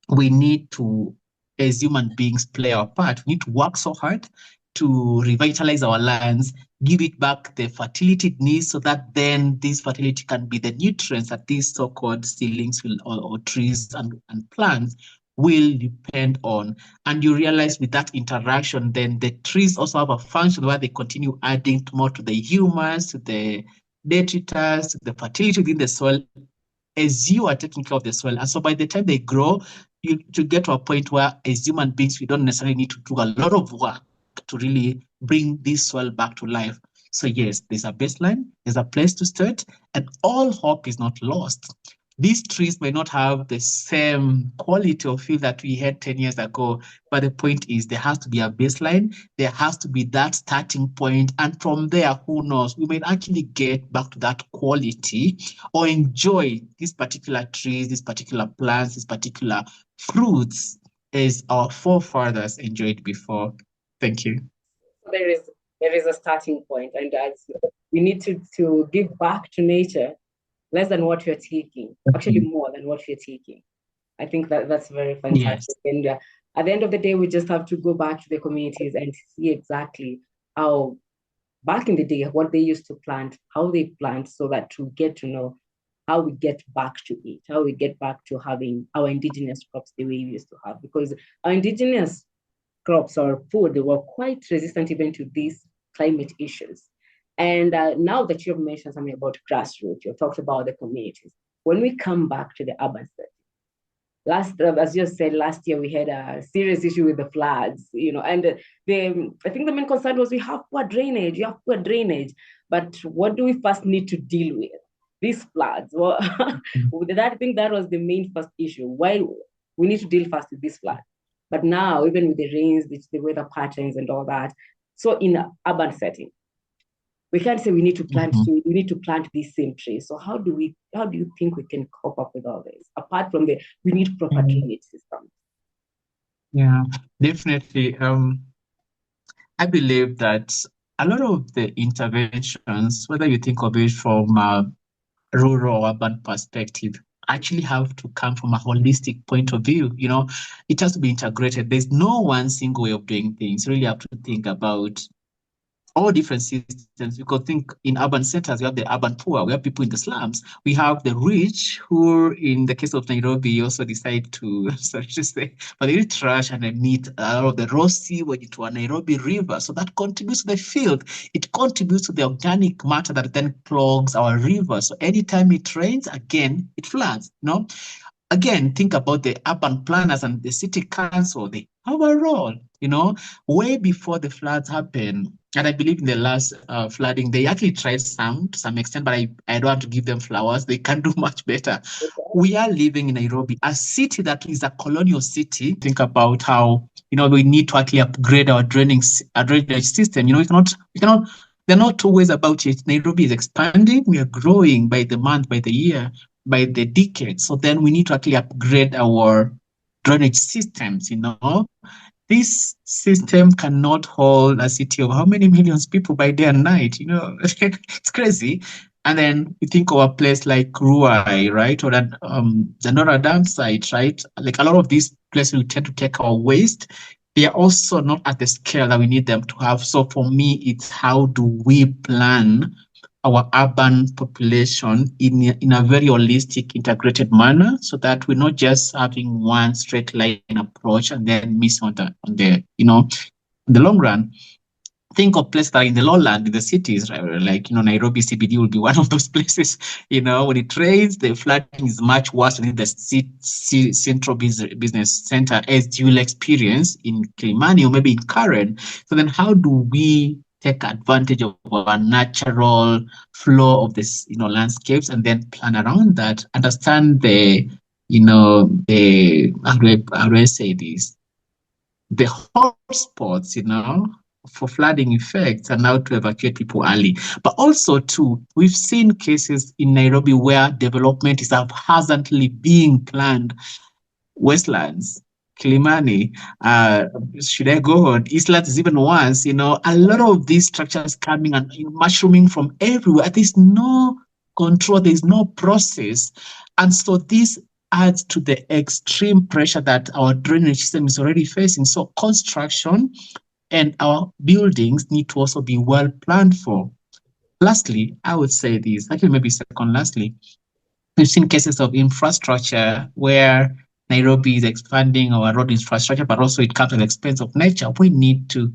Speaker 2: we need to, as human beings, play our part. We need to work so hard to revitalize our lands, give it back the fertility it needs, so that then this fertility can be the nutrients that these so-called seedlings will, or trees and plants will depend on. And you realize with that interaction, then the trees also have a function where they continue adding more to the humus, to the detritus, to the fertility within the soil, as you are taking care of the soil. And so by the time they grow, you to get to a point where as human beings, we don't necessarily need to do a lot of work to really bring this soil back to life. So yes, there's a baseline, there's a place to start, and all hope is not lost. These trees may not have the same quality of feel that we had 10 years ago, but the point is there has to be a baseline, there has to be that starting point, and from there, who knows, we may actually get back to that quality or enjoy these particular trees, these particular plants, these particular fruits as our forefathers enjoyed before. Thank you.
Speaker 1: There is there is a starting point, and as we need to give back to nature less than what you're taking, actually more than what you're taking. I think that that's very fantastic.
Speaker 2: Yes.
Speaker 1: And at the end of the day, we just have to go back to the communities and see exactly how back in the day what they used to plant, how they plant, so that to get to know how we get back to it, how we get back to having our indigenous crops the way we used to have, because our indigenous crops or food they were quite resistant even to these climate issues. And now that you've mentioned something about grassroots, you've talked about the communities. When we come back to the urban setting, as you said, last year we had a serious issue with the floods, and the I think the main concern was we have poor drainage, but what do we first need to deal with? These floods. Well, I think that was the main first issue. Why we need to deal first with this flood. But now, even with the rains, the weather patterns and all that, so in an urban setting, we can't say we need to plant we need to plant these same trees. So how do you think we can cope up with all this? Apart from the we need proper drainage systems.
Speaker 2: Yeah, definitely. I believe that a lot of the interventions, whether you think of it from a rural or urban perspective, actually have to come from a holistic point of view. It has to be integrated. There's no one single way of doing things. You really have to think about all different systems. You could think in urban centers, we have the urban poor, we have people in the slums, we have the rich who, in the case of Nairobi, also decide to, sorry to say, but they eat trash and they meet out of the raw sewage into a Nairobi river. So that contributes to the field. It contributes to the organic matter that then clogs our river. So anytime it rains, again, it floods. Again, think about the urban planners and the city council. They have a role, way before the floods happen. And I believe in the last flooding, they actually tried to some extent, but I don't want to give them flowers. They can do much better. We are living in Nairobi, a city that is a colonial city. Think about how, we need to actually upgrade our drainage system. There are not two ways about it. Nairobi is expanding. We are growing by the month, by the year, by the decade. So then we need to actually upgrade our drainage systems. This system cannot hold a city of how many millions of people by day and night. It's crazy. And then we think of a place like Ruai, right? Or that the Nora Dam site, right? Like a lot of these places we tend to take our waste. They are also not at the scale that we need them to have. So for me, it's how do we plan our urban population in a very holistic, integrated manner, so that we're not just having one straight line approach and then miss on the in the long run. Think of places that are in the lowland, in the cities, right? Like, Nairobi CBD will be one of those places. When it rains, the flooding is much worse than in the central business center, as you will experience in Kilimani or maybe in Karen. So then how do we take advantage of our natural flow of this, landscapes, and then plan around that, understand how do I say this? The hotspots, for flooding effects, and how to evacuate people early. But also, too, we've seen cases in Nairobi where development is haphazardly being planned. Westlands, Kilimani, should I go on? Eastlands is even worse, a lot of these structures coming and mushrooming from everywhere. There's no control, there's no process. And so this adds to the extreme pressure that our drainage system is already facing. So construction and our buildings need to also be well planned for. Lastly, I would say this, actually maybe second lastly, we've seen cases of infrastructure where Nairobi is expanding our road infrastructure, but also it comes at the expense of nature. We need to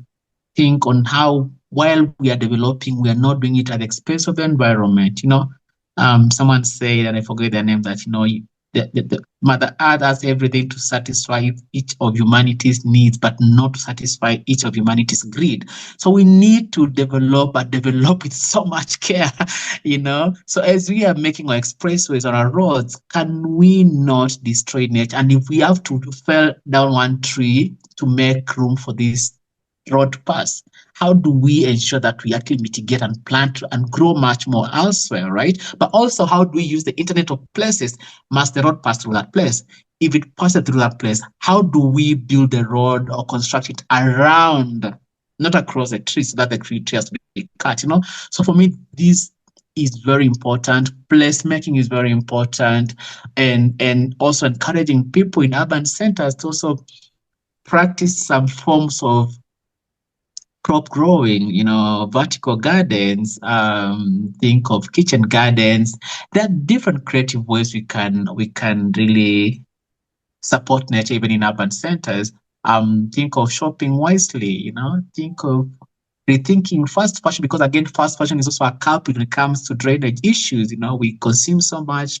Speaker 2: think on how, while we are developing, we are not doing it at the expense of the environment. Someone said, and I forget their name, that the Mother Earth has everything to satisfy each of humanity's needs, but not to satisfy each of humanity's greed. So we need to develop, but develop with so much care, So as we are making our expressways on our roads, can we not destroy nature? And if we have to fell down one tree to make room for this road to pass, how do we ensure that we actually mitigate and plant and grow much more elsewhere, right? But also, how do we use the Internet of Places? Must the road pass through that place? If it passes through that place, how do we build the road or construct it around, not across the tree, so that the tree has to be cut, So for me, this is very important. Placemaking is very important, and also encouraging people in urban centers to also practice some forms of crop growing, vertical gardens, think of kitchen gardens. There are different creative ways we can really support nature even in urban centers. Think of shopping wisely, think of rethinking fast fashion, because again, fast fashion is also a culprit when it comes to drainage issues. We consume so much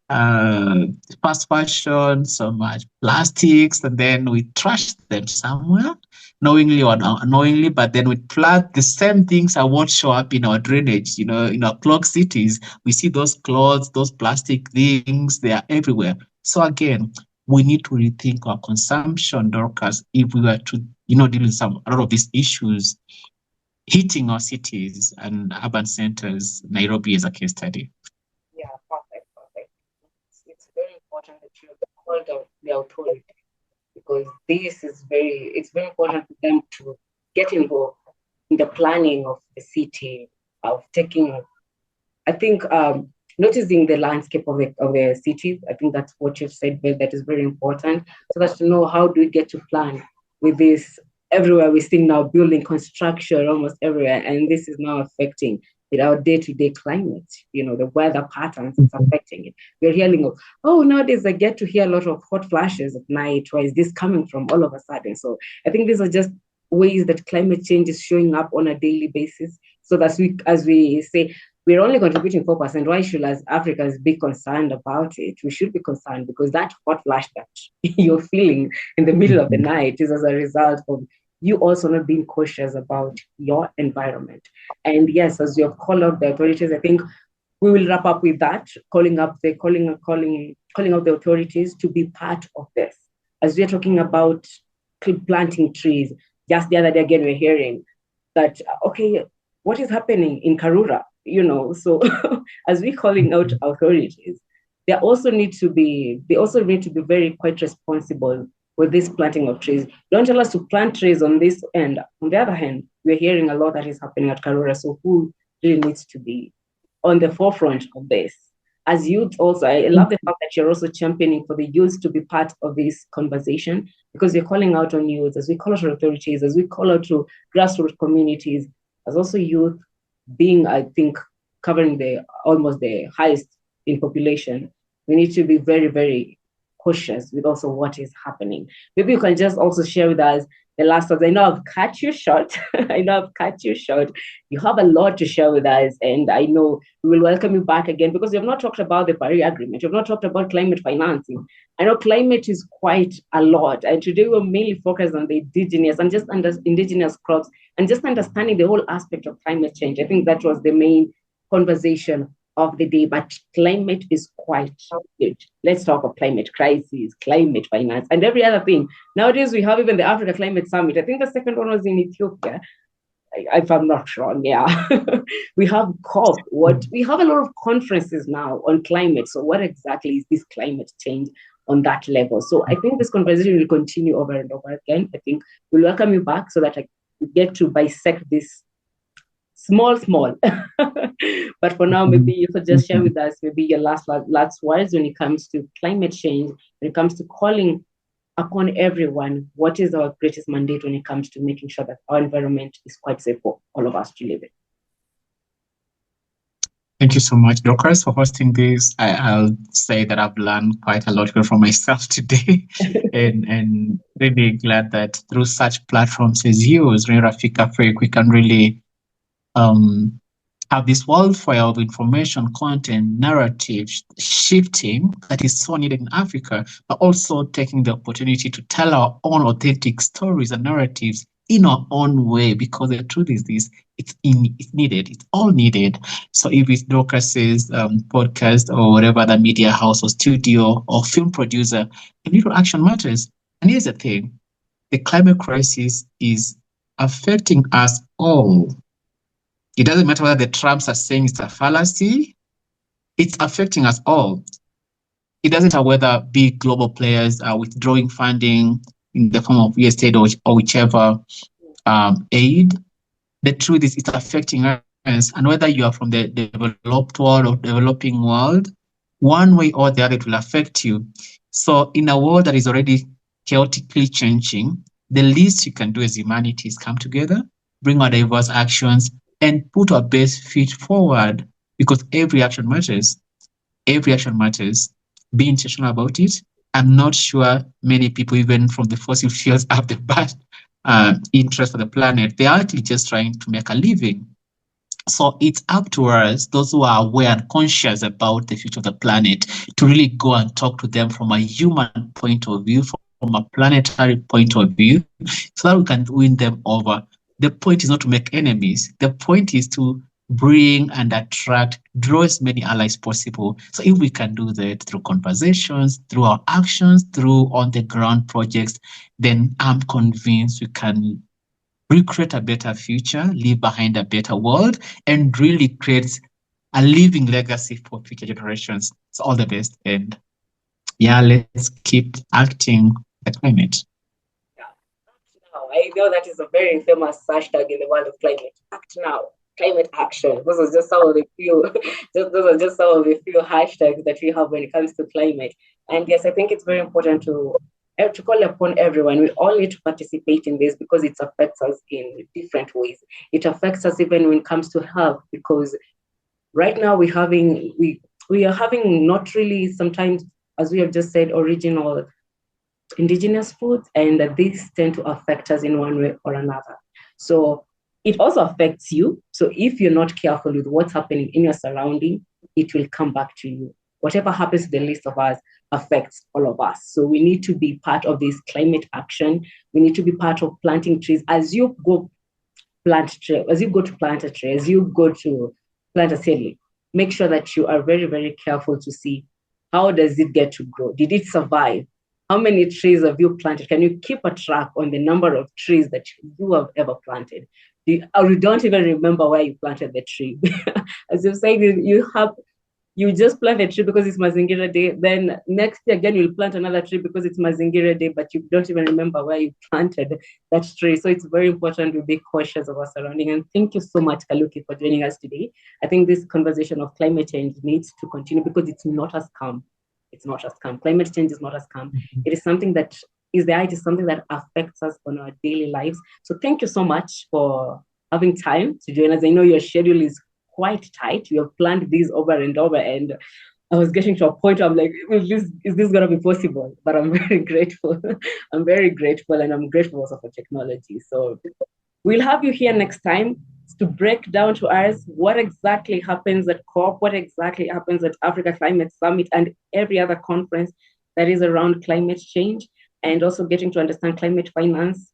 Speaker 2: uh, fast fashion, so much plastics, and then we trash them somewhere, knowingly or unknowingly. But then we plant the same things that won't show up in our drainage. In our clogged cities, we see those clothes, those plastic things, they are everywhere. So again, we need to rethink our consumption, Dorcas, if we were to, deal with a lot of these issues hitting our cities and urban centers. Nairobi is a case study.
Speaker 1: Yeah, perfect. It's very important that you called out the authority, because it's very important for them to get involved in the planning of the city, of taking, I think, noticing the landscape of the cities. I think that's what you've said, Bill, that is very important. So that to know how do we get to plan with this everywhere we're seeing now building construction almost everywhere. And this is now affecting our day-to-day climate, the weather patterns, it's affecting it. We're hearing of, oh, nowadays I get to hear a lot of hot flashes at night. Where is this coming from all of a sudden? So I think these are just ways that climate change is showing up on a daily basis. So that as we say, we're only contributing 4%. Why should as Africans be concerned about it? We should be concerned because that hot flash that you're feeling in the middle of the night is as a result of you also not being cautious about your environment. And yes, as you have called out the authorities, I think we will wrap up with that, calling out the authorities to be part of this. As we're talking about planting trees, just the other day again, we're hearing that, okay, what is happening in Karura? So as we're calling out authorities, they also need to be very quite responsible with this planting of trees. Don't tell us to plant trees on this end. On the other hand, we're hearing a lot that is happening at Karura. So who really needs to be on the forefront of this? As youth also, I love the fact that you're also championing for the youth to be part of this conversation, because you're calling out on youth, as we call out to authorities, as we call out to grassroots communities, as also youth being, I think, covering almost the highest in population. We need to be very, very cautious with also what is happening. Maybe you can just also share with us the last words. I know I've cut you short. You have a lot to share with us, and I know we will welcome you back again, because we have not talked about the Paris Agreement. We have not talked about climate financing. I know climate is quite a lot, and today we're mainly focused on the indigenous and just under indigenous crops and just understanding the whole aspect of climate change. I think that was the main conversation of the day, but climate is quite good. Let's talk of climate crisis, climate finance, and every other thing. Nowadays, we have even the Africa Climate Summit. I think the second one was in Ethiopia, if I'm not wrong. Yeah, we have COP. We have a lot of conferences now on climate. So, what exactly is this climate change on that level? So, I think this conversation will continue over and over again. I think we'll welcome you back so that I get to bisect this small. But for now, maybe you could just share with us maybe your last words when it comes to climate change, when it comes to calling upon everyone. What is our greatest mandate when it comes to making sure that our environment is quite safe for all of us to live in?
Speaker 2: Thank you so much, Dorcas, for hosting this. I'll say that I've learned quite a lot from myself today, and really glad that through such platforms as yours, Rafika Freak, we can really have this wildfire of information, content, narrative shifting that is so needed in Africa, but also taking the opportunity to tell our own authentic stories and narratives in our own way, because the truth is this, it's needed, it's all needed. So if it's Dorcas's podcast or whatever other media house or studio or film producer, a little action matters. And here's the thing, the climate crisis is affecting us all. It doesn't matter whether the Trumps are saying it's a fallacy, it's affecting us all. It doesn't matter whether big global players are withdrawing funding in the form of USAID or whichever aid. The truth is it's affecting us. And whether you are from the developed world or developing world, one way or the other, it will affect you. So in a world that is already chaotically changing, the least you can do as humanity is come together, bring our diverse actions, and put our best feet forward, because every action matters. Every action matters. Be intentional about it. I'm not sure many people, even from the fossil fuels, have the bad interest for the planet. They are actually just trying to make a living. So it's up to us, those who are aware and conscious about the future of the planet, to really go and talk to them from a human point of view, from a planetary point of view, so that we can win them over. The point is not to make enemies. The point is to bring and attract, draw as many allies possible. So if we can do that through conversations, through our actions, through on the ground projects, then I'm convinced we can recreate a better future, leave behind a better world, and really create a living legacy for future generations. So all the best. And yeah, let's keep acting the climate.
Speaker 1: Yeah. Act now. I know that is a very famous hashtag in the world of climate. Act now. Climate action. Those are just some of the few those are just some of the few hashtags that we have when it comes to climate. And yes, I think it's very important to call upon everyone. We all need to participate in this because it affects us in different ways. It affects us even when it comes to health, because right now we are having not really sometimes, as we have just said, original indigenous foods, and that these tend to affect us in one way or another. So it also affects you. So if you're not careful with what's happening in your surrounding, it will come back to you. Whatever happens to the least of us affects all of us. So we need to be part of this climate action. We need to be part of planting trees. As you go plant tree, as you go to plant a tree, as you go to plant a seedling, make sure that you are very, very careful to see how does it get to grow? Did it survive? How many trees have you planted? Can you keep a track on the number of trees that you have ever planted? Or you don't even remember where you planted the tree. As you say, you just plant a tree because it's Mazingira Day. Then next year again, you'll plant another tree because it's Mazingira Day, but you don't even remember where you planted that tree. So it's very important to be cautious of our surrounding. And thank you so much, Kaluki, for joining us today. I think this conversation of climate change needs to continue because it's not a scam. It's not a scam. Climate change is not a scam. It is something that is there. It is something that affects us on our daily lives. So thank you so much for having time to join us. I know your schedule is quite tight. You have planned these over and over, and I was getting to a point where I'm like, is this going to be possible? But I'm very grateful. I'm very grateful, and I'm grateful also for technology. So we'll have you here next time to break down to us what exactly happens at COP, what exactly happens at Africa Climate Summit, and every other conference that is around climate change, and also getting to understand climate finance,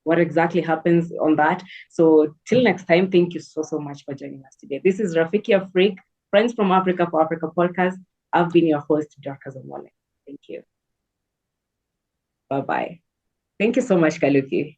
Speaker 1: what exactly happens on that. So till next time, thank you so much for joining us today. This is Rafiki Afrik, Friends from Africa for Africa podcast. I've been your host, Dorcas Omole. Thank you. Bye-bye. Thank you so much, Kaluki.